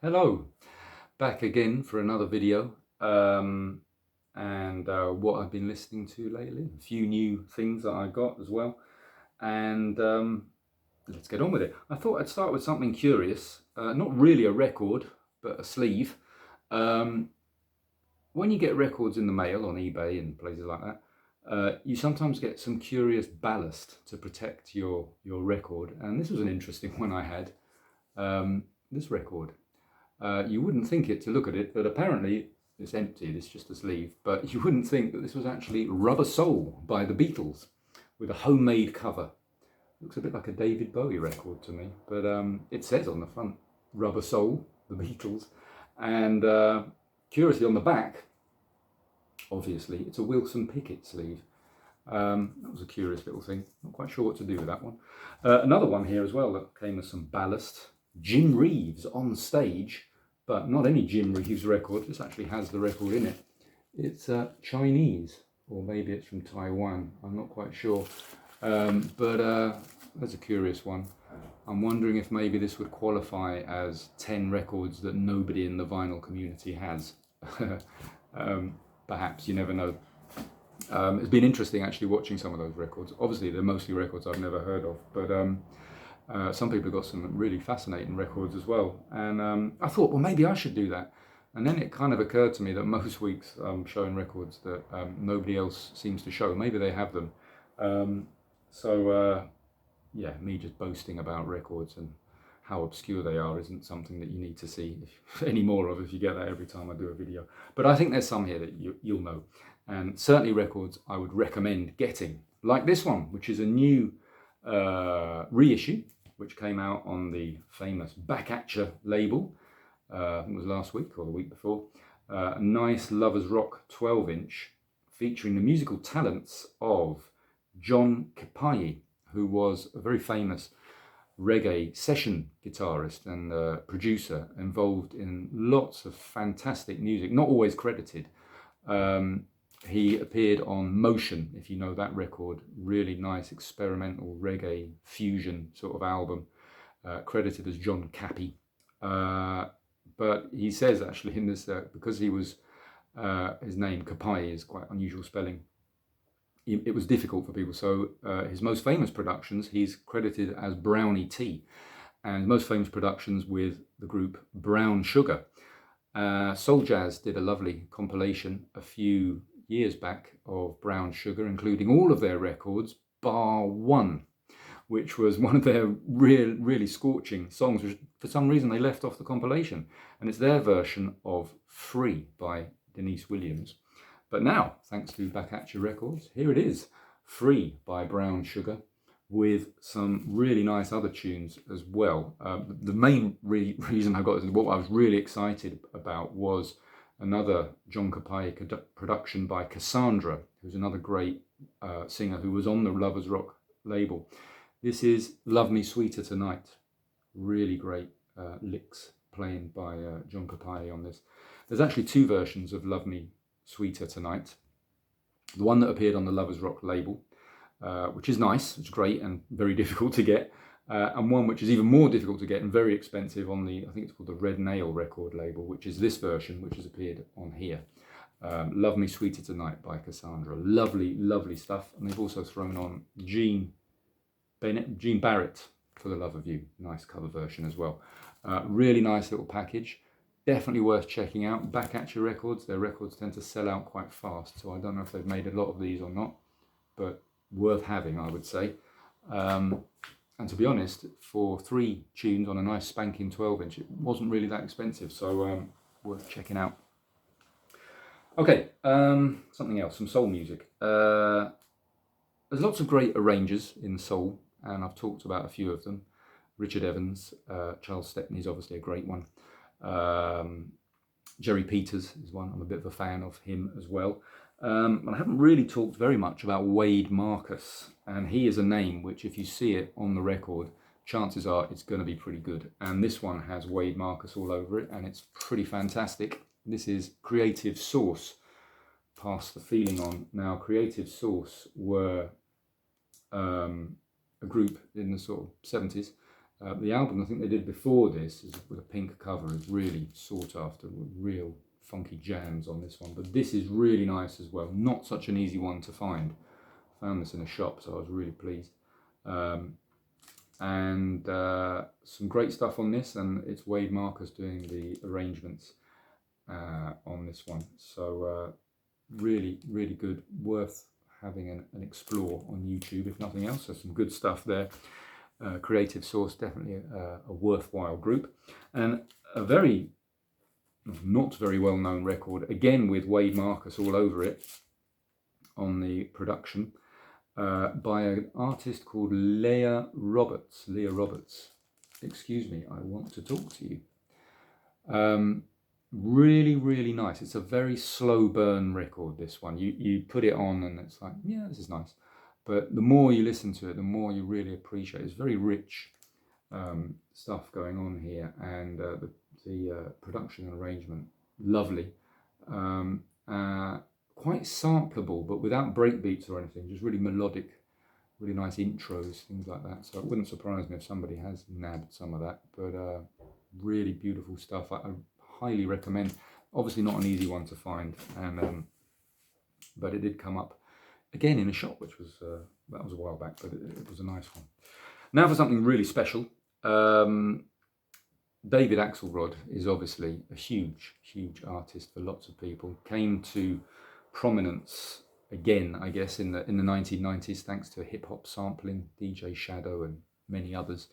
Hello, back again for another video and what I've been listening to lately, a few new things that I got as well, and let's get on with it. I thought I'd start with something curious, not really a record but a sleeve. When you get records in the mail on eBay and places like that, you sometimes get some curious ballast to protect your record, and this was an interesting one I had. This record. You wouldn't think it to look at it, but apparently it's empty, it's just a sleeve, but you wouldn't think that this was actually Rubber Soul by the Beatles with a homemade cover. Looks a bit like a David Bowie record to me, but it says on the front, Rubber Soul, the Beatles, and curiously on the back, obviously, it's a Wilson Pickett sleeve. That was a curious little thing, not quite sure what to do with that one. Another one here as well that came with some ballast. Jim Reeves on stage, but not any Jim Reeves record. This actually has the record in it. It's Chinese, or maybe it's from Taiwan. I'm not quite sure. But that's a curious one. I'm wondering if maybe this would qualify as 10 records that nobody in the vinyl community has. Perhaps, you never know. It's been interesting actually watching some of those records. Obviously, they're mostly records I've never heard of, but some people have got some really fascinating records as well. And I thought, well, maybe I should do that. And then it kind of occurred to me that most weeks I'm showing records that nobody else seems to show. Maybe they have them. Yeah, me just boasting about records and how obscure they are isn't something that you need to see any more of if you get that every time I do a video. But I think there's some here that you'll know. And certainly records I would recommend getting, like this one, which is a new reissue, which came out on the famous Back At Ya label. I think it was last week or the week before. A nice Lovers Rock 12-inch featuring the musical talents of John Capayi, who was a very famous reggae session guitarist and producer involved in lots of fantastic music, not always credited. He appeared on Motion, if you know that record, really nice experimental reggae fusion sort of album, credited as John Cappy. But he says actually in this, because he was, his name Capai is quite unusual spelling, it was difficult for people. So his most famous productions, he's credited as Brownie T, and most famous productions with the group Brown Sugar. Soul Jazz did a lovely compilation a few years back of Brown Sugar, including all of their records, bar one, which was one of their really scorching songs, which for some reason they left off the compilation. And it's their version of Free by Denise Williams. But now, thanks to Back At Ya Records, here it is, Free by Brown Sugar, with some really nice other tunes as well. The main reason I got this, what I was really excited about, was another John Capai production by Cassandra, who's another great singer who was on the Lovers Rock label. This is Love Me Sweeter Tonight. Really great licks playing by John Capai on this. There's actually two versions of Love Me Sweeter Tonight. The one that appeared on the Lovers Rock label, which is nice, it's great and very difficult to get, and one which is even more difficult to get and very expensive on the, I think it's called the Red Nail record label, which is this version, which has appeared on here. Love Me Sweeter Tonight by Cassandra. Lovely, lovely stuff. And they've also thrown on Gene Barrett, For the Love of You. Nice cover version as well. Really nice little package. Definitely worth checking out. Back At Ya Records. Their records tend to sell out quite fast, so I don't know if they've made a lot of these or not, but worth having, I would say. And to be honest, for 3 tunes on a nice spanking 12-inch, it wasn't really that expensive, so worth checking out. Okay, something else, some soul music. There's lots of great arrangers in soul, and I've talked about a few of them. Richard Evans, Charles Stepney's obviously a great one. Jerry Peters is one, I'm a bit of a fan of him as well. I haven't really talked very much about Wade Marcus, and he is a name which, if you see it on the record, chances are it's going to be pretty good. And this one has Wade Marcus all over it, and it's pretty fantastic. This is Creative Source, Pass the Feeling On. Now, Creative Source were a group in the sort of 70s, The album I think they did before this is with a pink cover is really sought after, with real funky jams on this one. But this is really nice as well. Not such an easy one to find. Found this in a shop, so I was really pleased. And some great stuff on this, and it's Wade Marcus doing the arrangements on this one. So really, really good. Worth having an explore on YouTube, if nothing else. There's some good stuff there. Creative Source, definitely a worthwhile group. And a very, not very well known record, again with Wade Marcus all over it on the production, by an artist called Leah Roberts. Excuse me, I want to talk to you. Really, really nice. It's a very slow burn record, this one. You put it on and it's like, yeah, this is nice. But the more you listen to it, the more you really appreciate it. It's very rich stuff going on here, and the production and arrangement, lovely. Quite sampleable, but without breakbeats or anything, just really melodic, really nice intros, things like that. So it wouldn't surprise me if somebody has nabbed some of that, but really beautiful stuff. I highly recommend. Obviously not an easy one to find, and but it did come up again in a shop, which was that was a while back, but it was a nice one. Now for something really special. David Axelrod is obviously a huge artist for lots of people. Came to prominence again, I guess, in the 1990s, thanks to hip hop sampling, DJ Shadow and many others.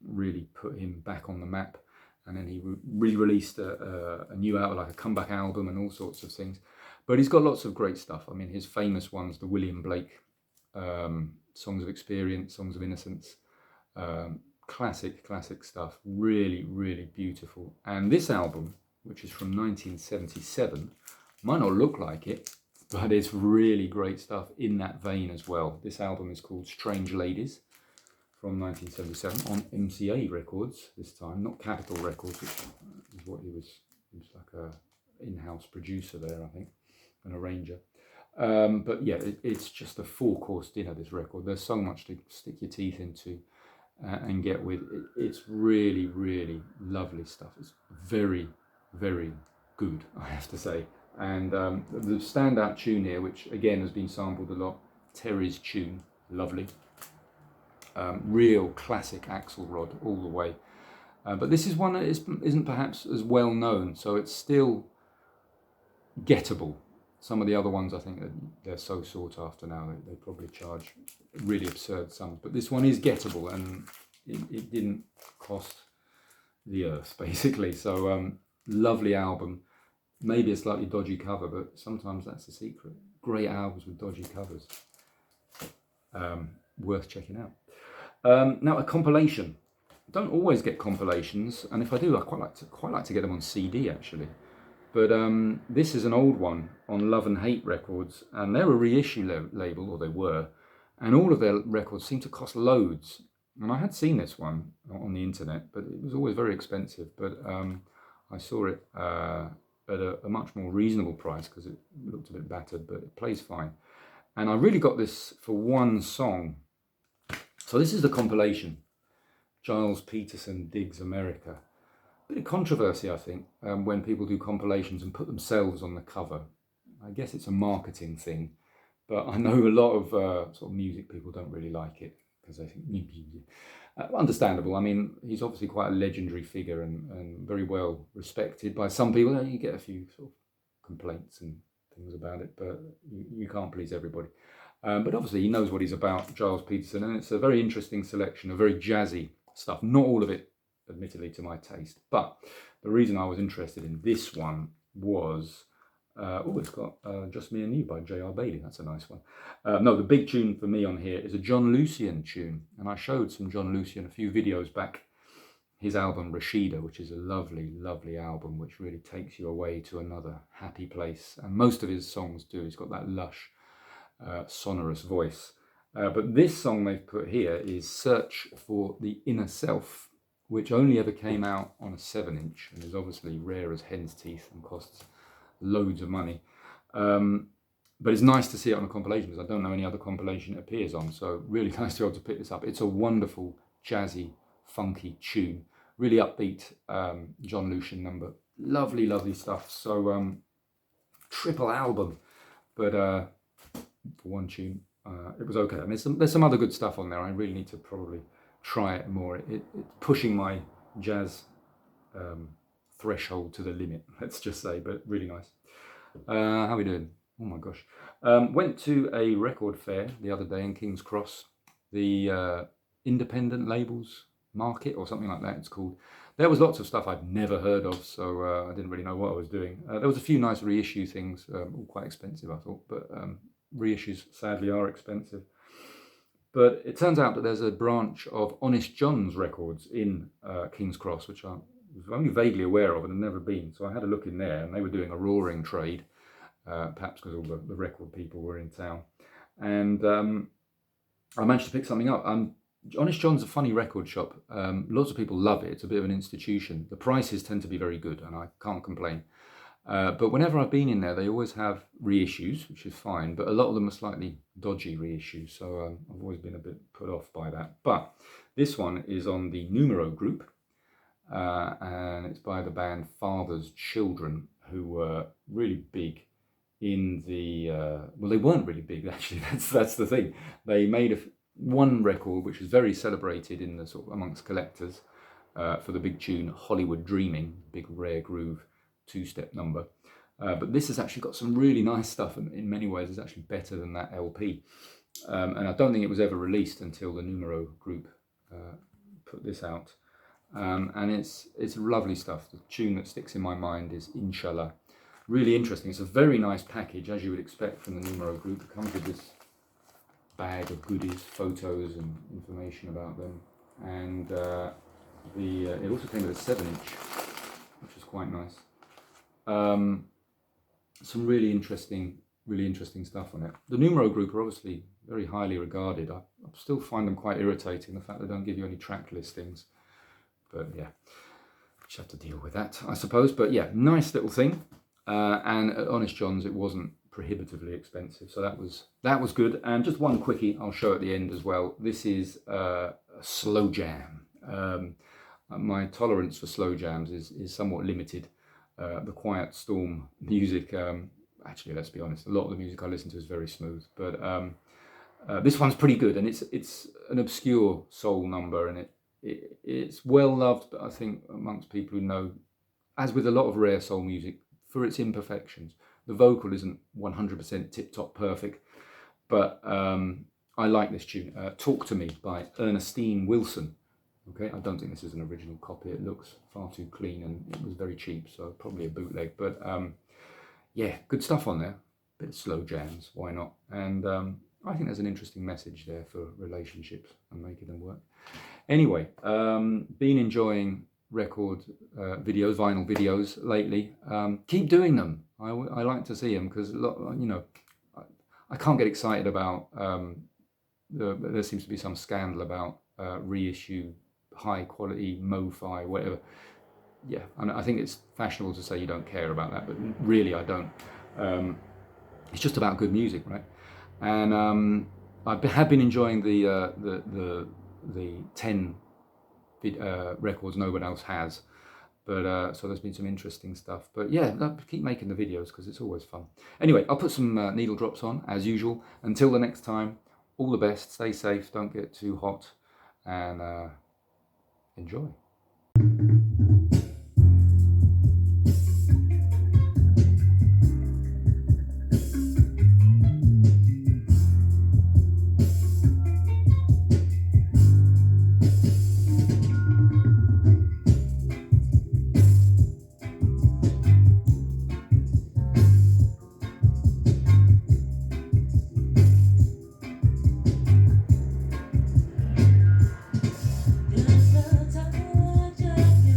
Really put him back on the map, and then he re-released a new album, like a comeback album, and all sorts of things. But he's got lots of great stuff. I mean, his famous ones, the William Blake Songs of Experience, Songs of Innocence, classic stuff. Really, really beautiful. And this album, which is from 1977, might not look like it, but it's really great stuff in that vein as well. This album is called Strange Ladies, from 1977 on MCA Records this time, not Capitol Records, which is what he was like a in-house producer there, I think, an arranger. But yeah, it's just a full-course dinner, this record. There's so much to stick your teeth into and get with. It's really, really lovely stuff. It's very, very good, I have to say. And the standout tune here, which again has been sampled a lot, Terry's tune, lovely. Real classic Axelrod all the way. But this is one that isn't perhaps as well known, so it's still gettable. Some of the other ones, I think that they're so sought after now, they probably charge really absurd sums. But this one is gettable, and it didn't cost the earth, basically. So lovely album. Maybe a slightly dodgy cover, but sometimes that's the secret. Great albums with dodgy covers. Worth checking out. Now a compilation. Don't always get compilations, and if I do, I quite like to get them on CD actually. But this is an old one on Love and Hate Records, and they're a reissue label, or they were, and all of their records seem to cost loads. And I had seen this one on the internet, but it was always very expensive. But I saw it at a much more reasonable price because it looked a bit battered, but it plays fine. And I really got this for one song. So this is the compilation, Giles Peterson Digs America. Bit of controversy, I think, when people do compilations and put themselves on the cover. I guess it's a marketing thing, but I know a lot of sort of music people don't really like it because they think, understandable. I mean, he's obviously quite a legendary figure and very well respected by some people. You get a few sort of complaints and things about it, but you can't please everybody. But obviously he knows what he's about, Giles Peterson, and it's a very interesting selection of very jazzy stuff. Not all of it, admittedly, to my taste, but the reason I was interested in this one was, it's got Just Me and You by J.R. Bailey. That's a nice one. No, the big tune for me on here is a John Lucian tune, and I showed some John Lucian a few videos back. His album Rashida, which is a lovely, lovely album, which really takes you away to another happy place, and most of his songs do. He's got that lush, sonorous voice. But this song they've put here is Search for the Inner Self, which only ever came out on a 7-inch and is obviously rare as hen's teeth and costs loads of money. But it's nice to see it on a compilation because I don't know any other compilation it appears on, so really nice to be able to pick this up. It's a wonderful, jazzy, funky tune. Really upbeat John Lucian number. Lovely, lovely stuff. So triple album, but for one tune, it was okay. I mean, there's some other good stuff on there. I really need to probably try it more. It's pushing my jazz threshold to the limit, let's just say, but really nice. How are we doing? Oh my gosh. Went to a record fair the other day in King's Cross, the independent labels market or something like that it's called. There was lots of stuff I'd never heard of, so I didn't really know what I was doing. There was a few nice reissue things, all quite expensive I thought, but reissues sadly are expensive. But it turns out that there's a branch of Honest John's records in King's Cross, which I was only vaguely aware of and had never been. So I had a look in there, and they were doing a roaring trade, perhaps because all the record people were in town. And I managed to pick something up. Honest John's a funny record shop. Lots of people love it. It's a bit of an institution. The prices tend to be very good, and I can't complain. But whenever I've been in there, they always have reissues, which is fine, but a lot of them are slightly dodgy reissues, so I've always been a bit put off by that. But this one is on the Numero group, and it's by the band Father's Children, who were really big in the... well, they weren't really big, actually, that's the thing. They made one record, which was very celebrated in the sort of amongst collectors, for the big tune Hollywood Dreaming, big rare groove two-step number, but this has actually got some really nice stuff, and in many ways is actually better than that LP, and I don't think it was ever released until the Numero group put this out, and it's lovely stuff. The tune that sticks in my mind is Inshallah. Really interesting. It's a very nice package, as you would expect from the Numero group. It comes with this bag of goodies, photos and information about them, and it also came with a 7-inch, which is quite nice. Some really interesting stuff on it. The Numero group are obviously very highly regarded. I still find them quite irritating, the fact they don't give you any track listings, but yeah, just have to deal with that, I suppose. But yeah, nice little thing, and at Honest John's it wasn't prohibitively expensive, so that was good. And just one quickie I'll show at the end as well. This is a slow jam. My tolerance for slow jams is somewhat limited. The Quiet Storm music, actually, let's be honest, a lot of the music I listen to is very smooth, but this one's pretty good, and it's an obscure soul number, and it's well loved, but I think amongst people who know, as with a lot of rare soul music, for its imperfections. The vocal isn't 100% tip-top perfect, but I like this tune, Talk to Me by Ernestine Wilson. Okay, I don't think this is an original copy. It looks far too clean, and it was very cheap, so probably a bootleg. But yeah, good stuff on there. Bit of slow jams, why not? And I think there's an interesting message there for relationships and making them work. Anyway, been enjoying record videos, vinyl videos lately. Keep doing them. I like to see them, because I can't get excited about. There seems to be some scandal about reissue, high quality MoFi, whatever. Yeah, I think it's fashionable to say you don't care about that, but really I don't. It's just about good music, right? And I have been enjoying the 10 records no one else has, but so there's been some interesting stuff. But yeah, keep making the videos, because it's always fun. Anyway, I'll put some needle drops on as usual. Until the next time, all the best. Stay safe. Don't get too hot, and enjoy. There's a touch of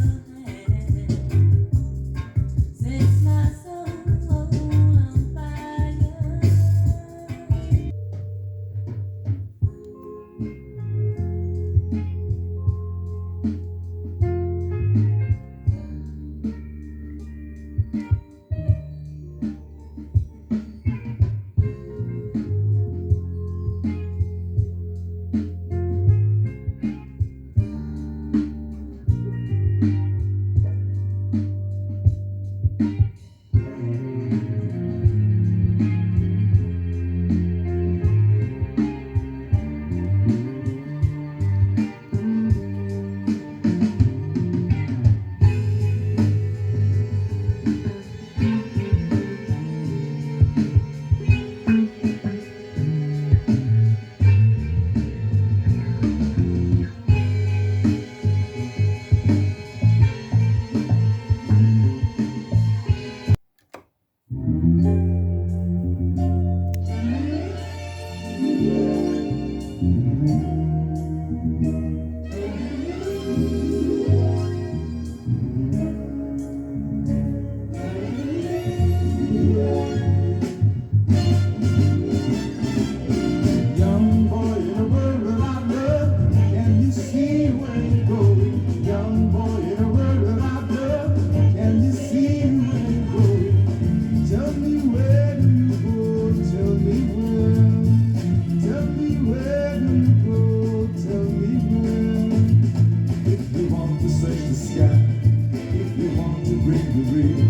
bring the real,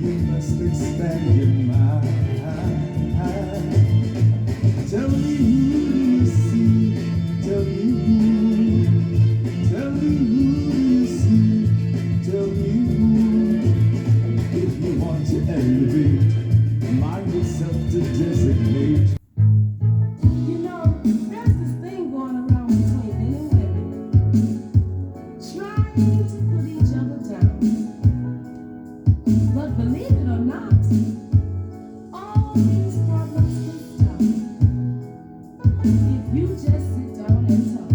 you must expand your mind. Tell me who do you see? Tell me who. Tell me who do you see? Tell me who. If you want to elevate, mind yourself to designate. You know, there's this thing going around between men and women, trying to put each other down. But believe it or not, all these problems can stop if you just sit down and talk.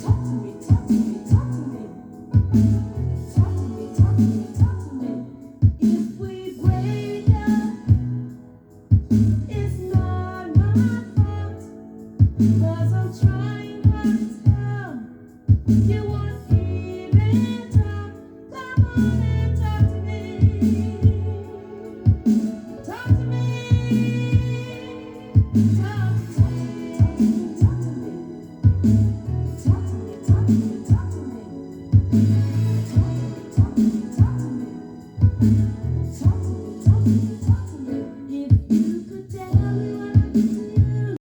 Talk to me, talk to me, talk to me. Talk to me, talk to me, talk to me. If we break up, it's not my fault, 'cause I'm trying.